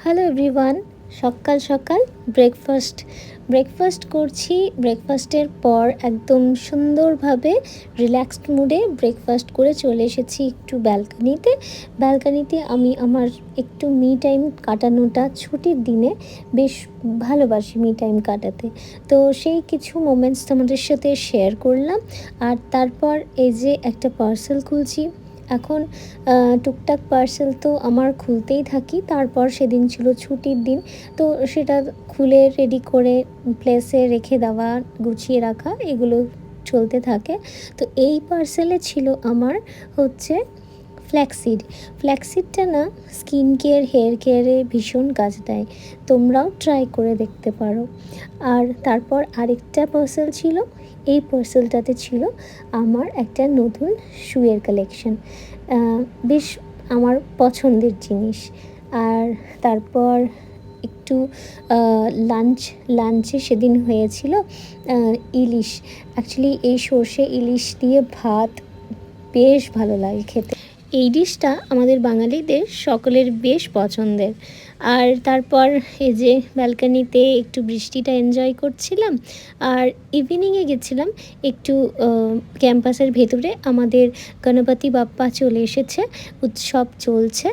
Hello everyone, সকাল সকাল breakfast করছি। ব্রেকফাস্টের পর একদম সুন্দরভাবে রিল্যাক্সড মুডে ব্রেকফাস্ট করে চলে এসেছি একটু ব্যালকানিতে আমি আমার একটু মি টাইম কাটানোটা ছুটির দিনে বেশ ভালোবাসি মি টাইম কাটাতে। তো সেই কিছু মোমেন্টস তোমাদের সাথে শেয়ার করলাম। আর তারপর এই যে একটা পার্সেল খুলছি এখন। টুকটাক পার্সেল তো আমার খুলতেই থাকি। তারপর সেদিন ছিল ছুটির দিন, তো সেটা খুলে রেডি করে প্লেসে রেখে দেওয়া, গুছিয়ে রাখা, এগুলো চলতে থাকে। তো এই পার্সেলে ছিল আমার হচ্ছে ফ্ল্যাক্সিডটা না স্কিন কেয়ার হেয়ার কেয়ারে ভীষণ কাজ দেয়, তোমরাও ট্রাই করে দেখতে পারো। আর তারপর আরেকটা পার্সেল ছিল, এই পার্সেলটাতে ছিল আমার একটা নতুন শুয়ের কালেকশন, বেশ আমার পছন্দের জিনিস। আর তারপর একটু লাঞ্চে সেদিন হয়েছিল ইলিশ। অ্যাকচুয়ালি এই সর্ষে ইলিশ দিয়ে ভাত বেশ ভালো লাগে খেতে। এই ডিশটা আমাদের বাঙালিদের সকলের বেশ পছন্দের। আর তারপর এই যে ব্যালকানিতে একটু বৃষ্টিটা এনজয় করছিলাম। আর ইভিনিংয়ে গেছিলাম একটু ক্যাম্পাসের ভেতরে, আমাদের গণপতি বাপ্পা চলে এসেছে, উৎসব চলছে।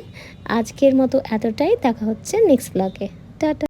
আজকের মতো এতটাই, দেখা হচ্ছে নেক্সট ব্লগে। টাটা।